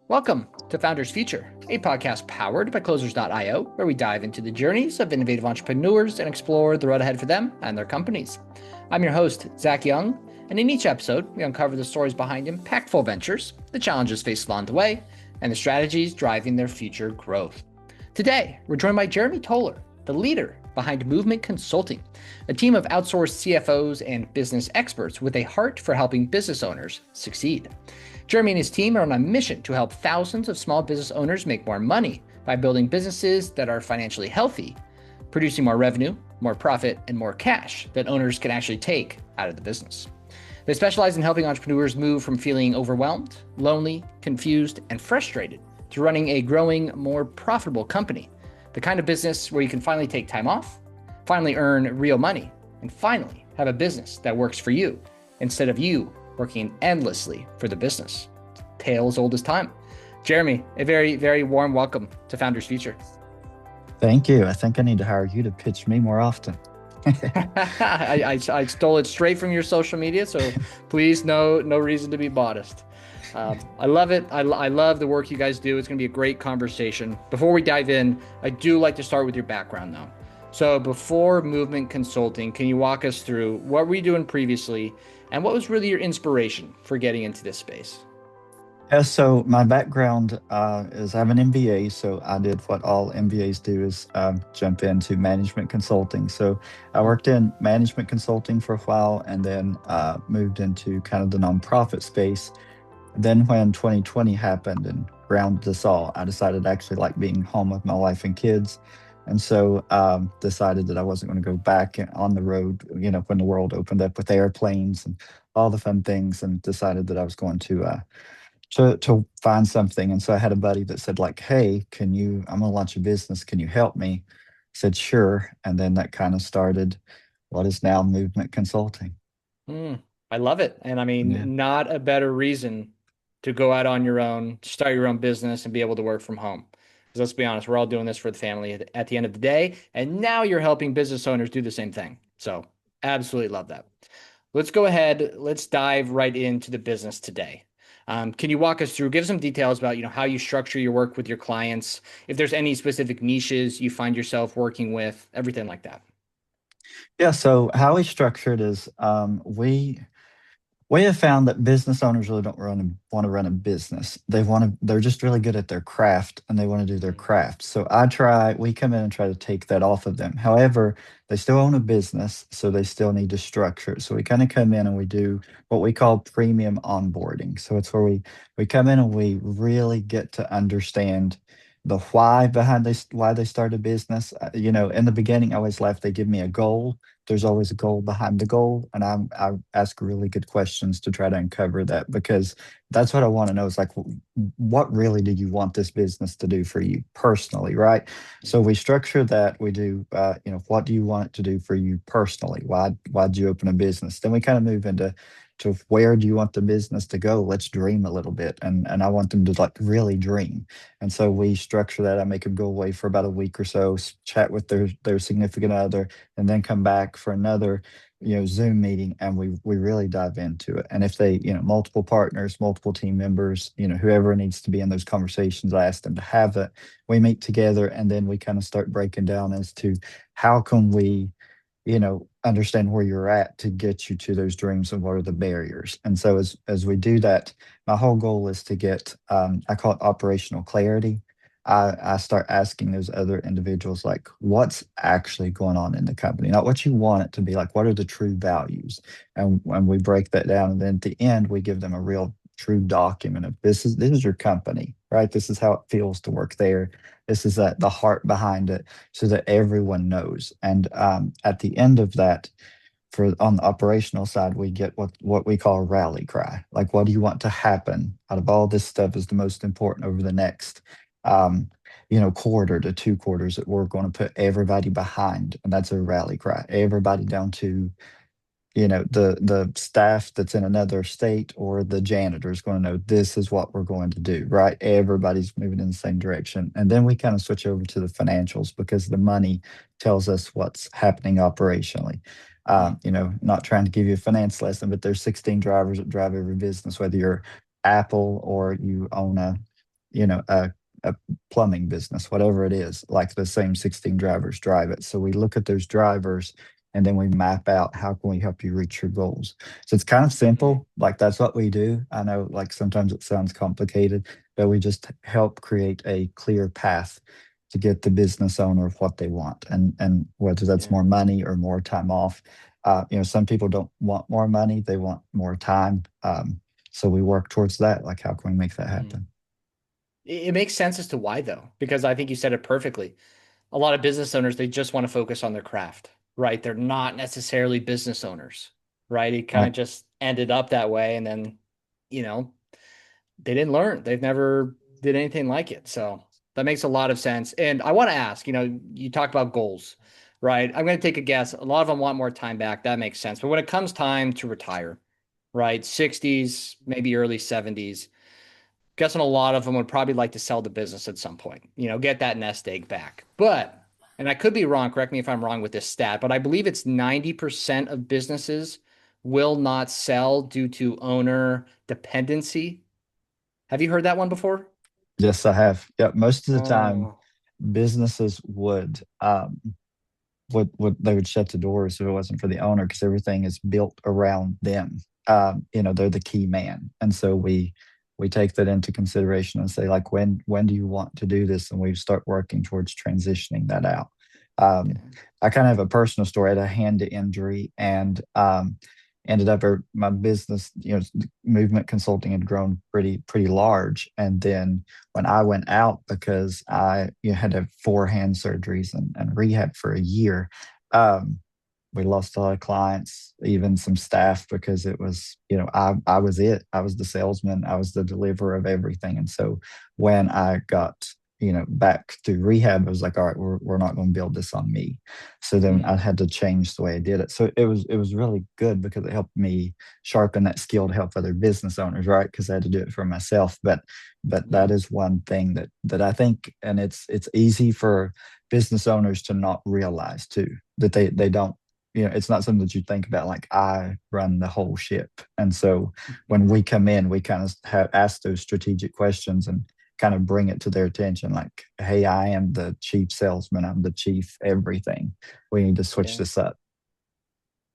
Welcome to Founders Future, a podcast powered by Closers.io, where we dive into the journeys of innovative entrepreneurs and explore the road ahead for them and their companies. I'm your host, Zach Young, and in each episode, we uncover the stories behind impactful ventures, the challenges faced along the way, and the strategies driving their future growth. Today, we're joined by Jeremy Toler, the leader behind Movement Consulting, a team of outsourced CFOs and business experts with a heart for helping business owners succeed. Jeremy and his team are on a mission to help thousands of small business owners make more money by building businesses that are financially healthy, producing more revenue, more profit, and more cash that owners can actually take out of the business. They specialize in helping entrepreneurs move from feeling overwhelmed, lonely, confused, and frustrated to running a growing, more profitable company. The kind of business where you can finally take time off, finally earn real money, and finally have a business that works for you instead of you working endlessly for the business. Tale as old as time. Jeremy, a very, very warm welcome to Founders Future. Thank you. I think I need to hire you to pitch me more often. I stole it straight from your social media, so please, no reason to be modest. I love it. I love the work you guys do. It's going to be a great conversation. Before we dive in, I do like to start with your background, though. So before Movement Consulting, can you walk us through what were you doing previously and what was really your inspiration for getting into this space? Yeah, so my background is I have an MBA. So I did what all MBAs do is jump into management consulting. So I worked in management consulting for a while and then moved into kind of the nonprofit space. Then when 2020 happened and grounded us all, I decided I actually like being home with my wife and kids. And so decided that I wasn't going to go back on the road, when the world opened up with airplanes and all the fun things, and decided that I was going to find something. And so I had a buddy that said, like, hey, I'm gonna launch a business. Can you help me? I said, sure. And then that kind of started what is now Movement Consulting. I love it. And I Yeah. mean, not a better reason to go out on your own, start your own business and be able to work from home. Because let's be honest, we're all doing this for the family at the end of the day. And now you're helping business owners do the same thing. So absolutely love that. Let's go ahead. Let's dive right into the business today. Can you walk us through, give some details about, how you structure your work with your clients, if there's any specific niches you find yourself working with, everything like that. Yeah. So how we structured is we have found that business owners really don't want to run a business. They're just really good at their craft and they want to do their craft. So we come in and try to take that off of them. However, they still own a business, so they still need to structure it. So we kind of come in and we do what we call premium onboarding. So it's where we come in and we really get to understand the why behind why they start a business. In the beginning, I always laugh. They give me a goal. There's always a goal behind the goal, and I ask really good questions to try to uncover that, because that's what I want to know is like, what really do you want this business to do for you personally, right? So we structure that. We do, what do you want it to do for you personally? Why'd you open a business? Then we kind of move into where do you want the business to go? Let's dream a little bit, and I want them to like really dream. And so we structure that. I make them go away for about a week or so, chat with their significant other, and then come back for another Zoom meeting, and we really dive into it. And if they, multiple partners, multiple team members, whoever needs to be in those conversations, I ask them to have it. We meet together, and then we kind of start breaking down as to how can we understand where you're at to get you to those dreams, and what are the barriers. And so as we do that, my whole goal is to get, I call it operational clarity. I start asking those other individuals, like, what's actually going on in the company, not what you want it to be, like, what are the true values? And we break that down. And then at the end, we give them a real true document of this is your company, right? This is how it feels to work there. This is the heart behind it, so that everyone knows. And at the end of that, for on the operational side, we get what we call a rally cry. Like, what do you want to happen out of all this stuff is the most important over the next um, quarter to 2 quarters that we're going to put everybody behind. And that's a rally cry. Everybody down to, the staff that's in another state, or the janitor is going to know this is what we're going to do, right? Everybody's moving in the same direction. And then we kind of switch over to the financials, because the money tells us what's happening operationally. Not trying to give you a finance lesson, but there's 16 drivers that drive every business, whether you're Apple or you own a plumbing business, whatever it is, like the same 16 drivers drive it. So we look at those drivers and then we map out how can we help you reach your goals. So it's kind of Mhm. simple. Like that's what we do. I know like sometimes it sounds complicated, but we just help create a clear path to get the business owner what they want. And whether that's Yeah. more money or more time off. Some people don't want more money, they want more time. So we work towards that. Like, how can we make that Mhm. happen? It makes sense as to why, though, because I think you said it perfectly. A lot of business owners, they just want to focus on their craft, right? They're not necessarily business owners, right? It kind Right. of just ended up that way. And then, you know, they didn't learn. They've never did anything like it. So that makes a lot of sense. And I want to ask, you talk about goals, right? I'm going to take a guess. A lot of them want more time back. That makes sense. But when it comes time to retire, right? 60s, maybe early 70s, guessing a lot of them would probably like to sell the business at some point, get that nest egg back. But, and I could be wrong, correct me if I'm wrong with this stat, but I believe it's 90% of businesses will not sell due to owner dependency. Have you heard that one before? Yes, I have. Yeah, most of the time, Oh, businesses would they would shut the doors if it wasn't for the owner because everything is built around them. They're the key man, and so we take that into consideration and say like, when do you want to do this, and we start working towards transitioning that out. Um, yeah. I kind of have a personal story. I had a hand injury and ended up my business, movement consulting had grown pretty large, and then when I went out because I had to have 4 hand surgeries and rehab for a year. Um, we lost a lot of clients, even some staff, because it was, I was it. I was the salesman. I was the deliverer of everything. And so when I got, back to rehab, I was like, all right, we're not going to build this on me. So then I Mhm. had to change the way I did it. So it was really good because it helped me sharpen that skill to help other business owners, right? Because I had to do it for myself. But that Mhm. is one thing that I think, and it's easy for business owners to not realize too, that they don't, it's not something that you think about like I run the whole ship. And so when we come in, we kind of have ask those strategic questions and kind of bring it to their attention like, hey, I am the chief salesman, I'm the chief everything, we need to switch Yeah, this up.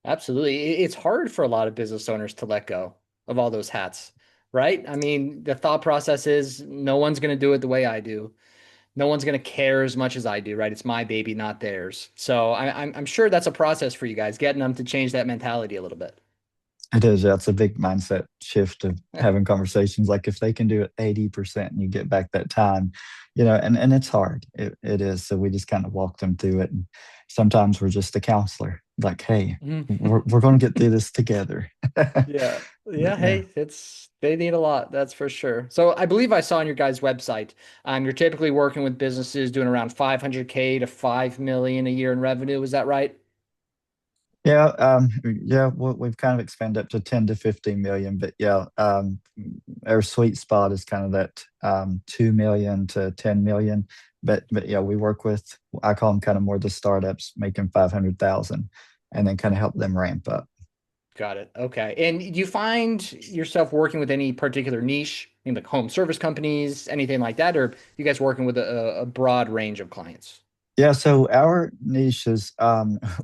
absolutely. It's hard for a lot of business owners to let go of all those hats, right? I mean, the thought process is no one's going to do it the way I do. No one's going to care as much as I do, right? It's my baby, not theirs. So I'm sure that's a process for you guys, getting them to change that mentality a little bit. It is. That's a big mindset shift of having conversations. Like if they can do it 80% and you get back that time, and it's hard. It is. So we just kind of walk them through it. And sometimes we're just a counselor, like, hey, we're, Mhm. we're going to get through this together. Yeah. But Yeah. yeah. Hey, they need a lot. That's for sure. So I believe I saw on your guys' website, you're typically working with businesses doing around 500K to 5 million a year in revenue. Is that right? Yeah, we've kind of expanded up to 10 to 15 million, but yeah, our sweet spot is kind of that 2 million to 10 million. But yeah, we work with, I call them kind of more the startups making 500,000 and then kind of help them ramp up. Got it. Okay. And do you find yourself working with any particular niche, maybe like home service companies, anything like that, or you guys working with a broad range of clients? Yeah, so our niche is,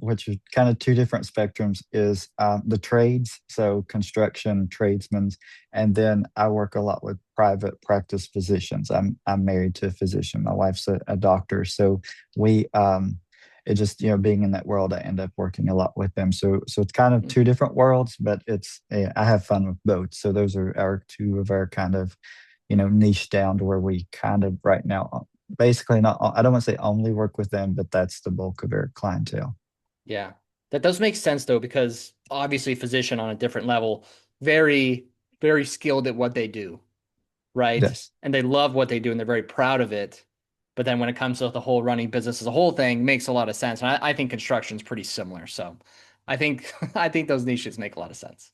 which is kind of two different spectrums, is the trades, so construction, tradesmen, and then I work a lot with private practice physicians. I'm married to a physician. My wife's a doctor, so we it just being in that world, I end up working a lot with them. So it's kind of Hmm. two different worlds, but I have fun with both. So those are our two of our kind of niche down to where we kind of right now basically not, I don't want to say only work with them, but that's the bulk of our clientele. Yeah. That does make sense though, because obviously physician on a different level, very, very skilled at what they do, right? Yes. And they love what they do and they're very proud of it. But then when it comes to the whole running business as a whole thing, makes a lot of sense. And I think construction's pretty similar. So I think I think those niches make a lot of sense.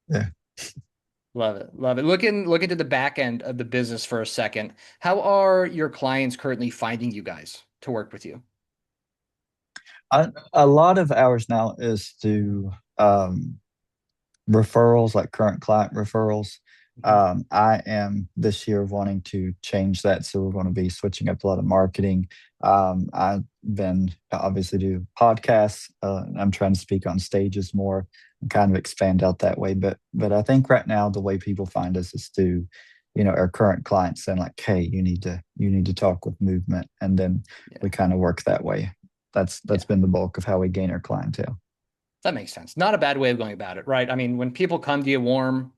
Yeah. Love it. Love it. Look into the back end of the business for a second. How are your clients currently finding you guys to work with you? A lot of ours now is through referrals, like current client referrals. Mhm. I am this year wanting to change that. So we're going to be switching up a lot of marketing. I've been obviously do podcasts. I'm trying to speak on stages more and kind of expand out that way. But I think right now the way people find us is to, our current clients saying like, hey, you need to talk with movement, and then Yeah. we kind of work that way. That's Yeah. been the bulk of how we gain our clientele. That makes sense. Not a bad way of going about it, right? I mean, when people come to you warm,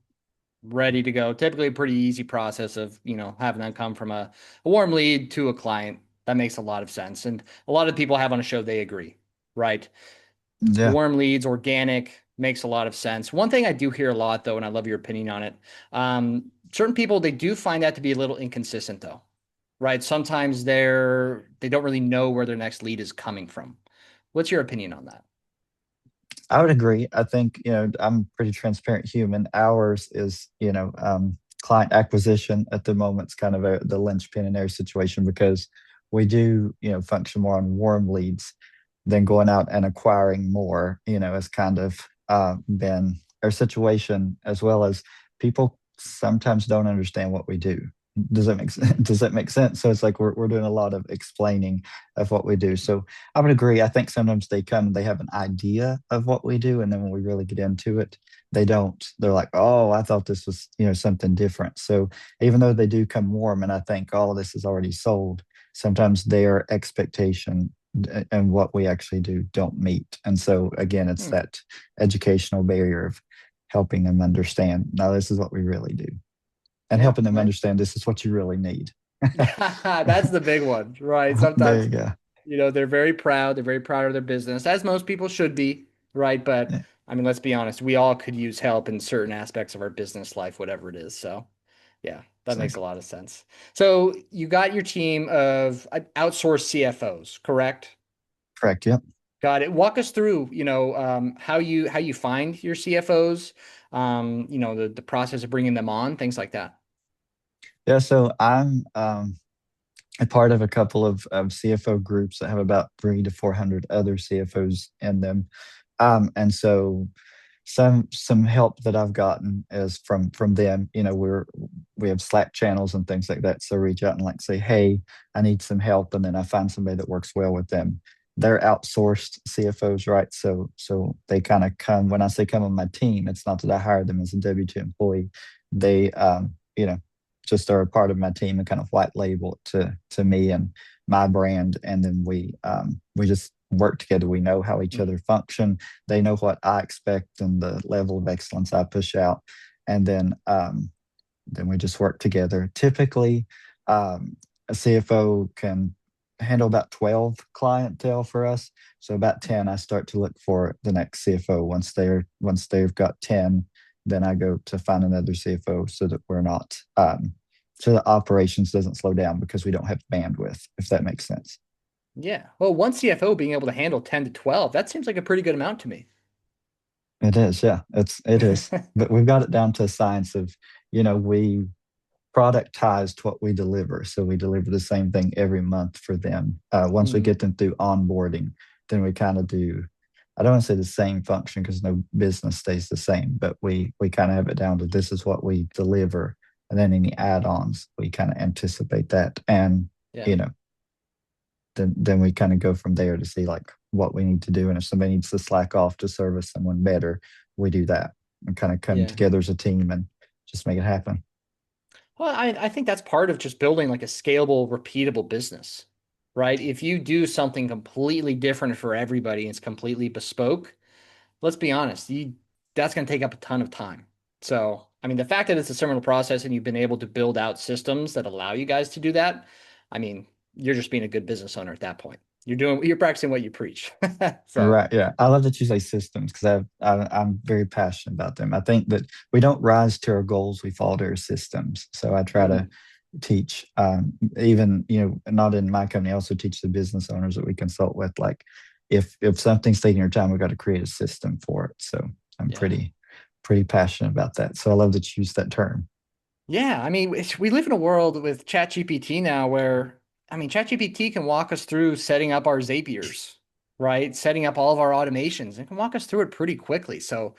ready to go, typically a pretty easy process of, having them come from a warm lead to a client. That makes a lot of sense. And a lot of people have on a show, they agree, right? Yeah, Warm leads, organic, makes a lot of sense. One thing I do hear a lot though, and I love your opinion on it. Certain people, they do find that to be a little inconsistent though, right? Sometimes they don't really know where their next lead is coming from. What's your opinion on that? I would agree. I think, I'm a pretty transparent human. Ours is, client acquisition at the moment is kind of the linchpin in every situation because we do, function more on warm leads than going out and acquiring more, has kind of been our situation, as well as people sometimes don't understand what we do. Does that make sense? Mm, Does that make sense? So it's like we're doing a lot of explaining of what we do. So I would agree. I think sometimes they come, they have an idea of what we do, and then when we really get into it, they don't. They're like, "Oh, I thought this was, something different." So even though they do come warm, and I think all of this is already sold, sometimes their expectation and what we actually do don't meet. And so again, it's mm, that educational barrier of helping them understand. Now, this is what we really do, and yeah, helping them right. understand this is what you really need. That's the big one, right? There Sometimes, you go. they're very proud. They're very proud of their business, as most people should be, right? But Yeah, I mean, let's be honest, we all could use help in certain aspects of our business life, whatever it is. So, yeah, that makes a exactly. lot of sense. So, you got your team of outsourced CFOs, correct? Correct. Yep. Got it. Walk us through, how you find your CFOs, the process of bringing them on, things like that. Yeah, so I'm a part of a couple of CFO groups that have about 300 to 400 other CFOs in them. And so some help that I've gotten is from them. We have Slack channels and things like that. So reach out and like say, hey, I need some help, and then I find somebody that works well with them. They're outsourced CFOs, right? So they kind of come. When I say come on my team, it's not that I hired them as a W-2 employee. They just are a part of my team and kind of white label it to me and my brand, and then we just work together. We know how each Mm, other function. They know what I expect and the level of excellence I push out, and then we just work together. Typically, a CFO can handle about 12 clientele for us. So about 10, I start to look for the next CFO. Once they've got 10, then I go to find another CFO so that we're not so the operations doesn't slow down because we don't have bandwidth, if that makes sense. yeah. Well, one CFO being able to handle 10 to 12, that seems like a pretty good amount to me. It is, yeah. It is. But we've got it down to a science of, we productized what we deliver. So we deliver the same thing every month for them. Once we Mm, get them through onboarding, then we kind of do, I don't want to say the same function because no business stays the same, but we kind of have it down to this is what we deliver. And then any add-ons, we kind of anticipate that. And, yeah. you know, then we kind of go from there to see like what we need to do. And if somebody needs to slack off to service someone better, we do that and kind of come Yeah. together as a team and just make it happen. Well, I think that's part of just building like a scalable, repeatable business, right? If you do something completely different for everybody and it's completely bespoke, let's be honest, that's going to take up a ton of time. So, I mean, the fact that it's a similar process and you've been able to build out systems that allow you guys to do that, I mean, you're just being a good business owner at that point. You're practicing what you preach. So, Right. Yeah. I love that you say systems because I'm very passionate about them. I think that we don't rise to our goals, we fall to our systems. So I try to mm, teach, even, not in my company, I also teach the business owners that we consult with, like if something's taking your time, we've got to create a system for it. So I'm yeah. pretty passionate about that. So I love that you use that term. Yeah, I mean, we live in a world with ChatGPT now where, I mean, ChatGPT can walk us through setting up our Zapiers, right? Setting up all of our automations and can walk us through it pretty quickly. So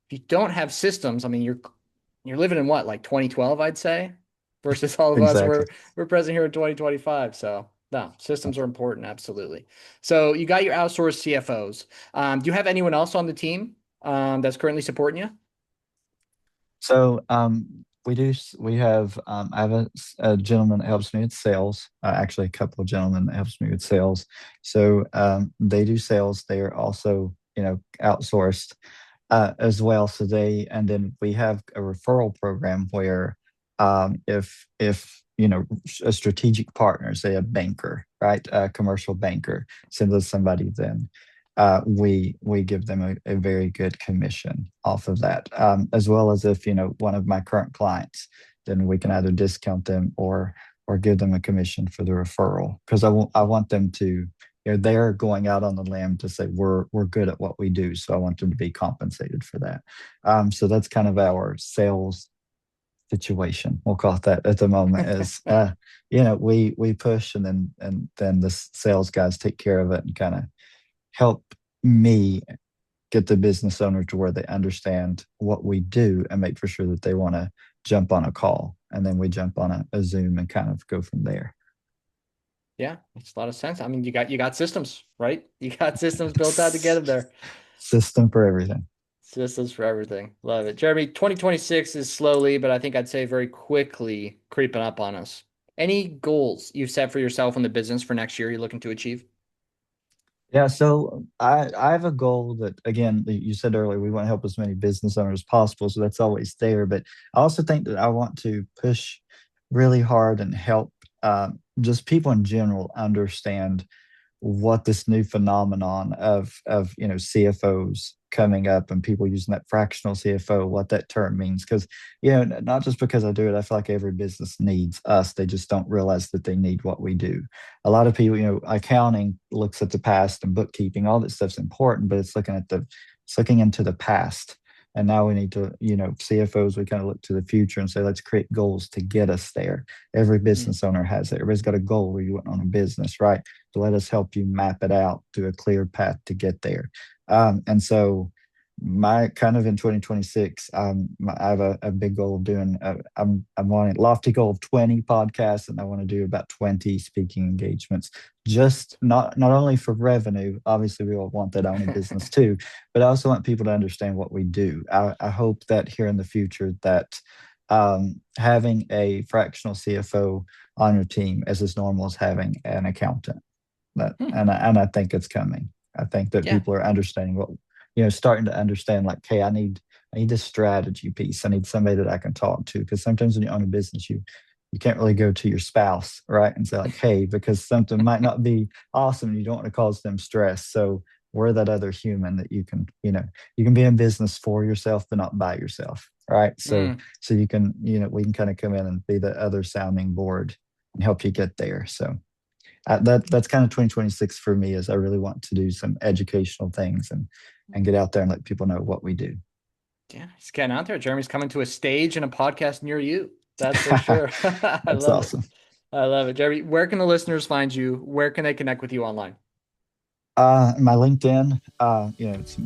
if you don't have systems, I mean, You're living in what, like 2012, I'd say, versus all of us. Exactly. We're present here in 2025. So no, systems are important. Absolutely. So you got your outsourced CFOs. Do you have anyone else on the team that's currently supporting you? So we have I have a gentleman that helps me with sales. Actually, a couple of gentlemen that helps me with sales. So they do sales. They are also outsourced as well. So and then we have a referral program where if a strategic partner, say a banker, right, a commercial banker, sends us somebody, then we give them a very good commission off of that, as well as if one of my current clients, then we can either discount them or give them a commission for the referral, because I want them to, they're going out on the limb to say we're good at what we do, so I want them to be compensated for that. So that's kind of our sales situation, we'll call it that at the moment. Is we push, and then the sales guys take care of it and kind of help me get the business owner to where they understand what we do and make for sure that they want to jump on a call, and then we jump on a Zoom and kind of go from there. Yeah, makes a lot of sense. I mean, you got systems, right? You got systems built out to get them there. System for everything. Systems for everything. Love it. Jeremy, 2026 is slowly, but I think I'd say very quickly creeping up on us. Any goals you've set for yourself in the business for next year you're looking to achieve? Yeah, so I have a goal that, again, you said earlier, we want to help as many business owners as possible, so that's always there. But I also think that I want to push really hard and help just people in general understand what this new phenomenon of CFOs coming up and people using that fractional CFO, what that term means. Because not just because I do it, I feel like every business needs us. They just don't realize that they need what we do. A lot of people, accounting looks at the past, and bookkeeping, all that stuff's important, but it's looking into the past. And now we need to, CFOs, we kind of look to the future and say, let's create goals to get us there. Every Mm. business owner has it. Everybody's got a goal where you want on a business, right? So let us help you map it out to a clear path to get there. And so my kind of in 2026, I have a big goal of doing, I'm wanting a lofty goal of 20 podcasts, and I want to do about 20 speaking engagements, just not only for revenue. Obviously, we all want that on a business too, but I also want people to understand what we do. I hope that here in the future that having a fractional CFO on your team is as normal as having an accountant. Hmm. And I think it's coming. I think that Yeah. people are understanding starting to understand, like, hey, I need this strategy piece. I need somebody that I can talk to, because sometimes when you own a business, you can't really go to your spouse, right, and say like, hey, because something might not be awesome and you don't want to cause them stress. So we're that other human that you can be in business for yourself, but not by yourself, right? So Mm. you can, we can kind of come in and be the other sounding board and help you get there. So that's kind of 2026 for me, is I really want to do some educational things and get out there and let people know what we do. Yeah, he's getting out there. Jeremy's coming to a stage and a podcast near you. That's for sure. I That's love it. awesome. I love it. Jeremy, where can the listeners find you? Where can they connect with you online? My LinkedIn, it's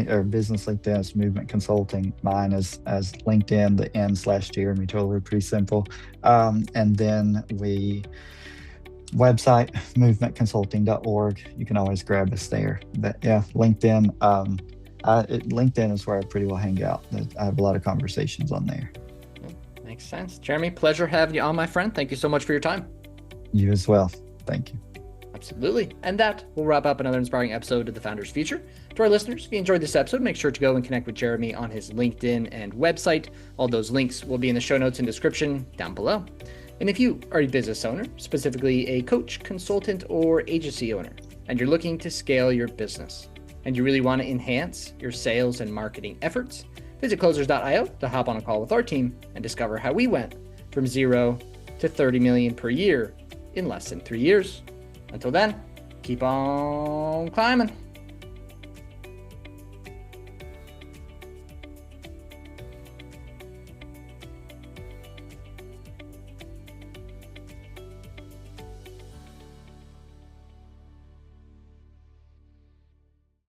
or business LinkedIn is Movement Consulting. Mine is as LinkedIn, the N/Jeremy Toler, pretty simple. And then website, movementconsulting.org. You can always grab us there. But yeah, LinkedIn. LinkedIn is where I pretty well hang out. I have a lot of conversations on there. Makes sense. Jeremy, pleasure having you on, my friend. Thank you so much for your time. You as well. Thank you. Absolutely. And that will wrap up another inspiring episode of The Founder's Future. To our listeners, if you enjoyed this episode, make sure to go and connect with Jeremy on his LinkedIn and website. All those links will be in the show notes and description down below. And if you are a business owner, specifically a coach, consultant, or agency owner, and you're looking to scale your business, and you really want to enhance your sales and marketing efforts, visit closers.io to hop on a call with our team and discover how we went from 0 to 30 million per year in less than 3 years. Until then, keep on climbing.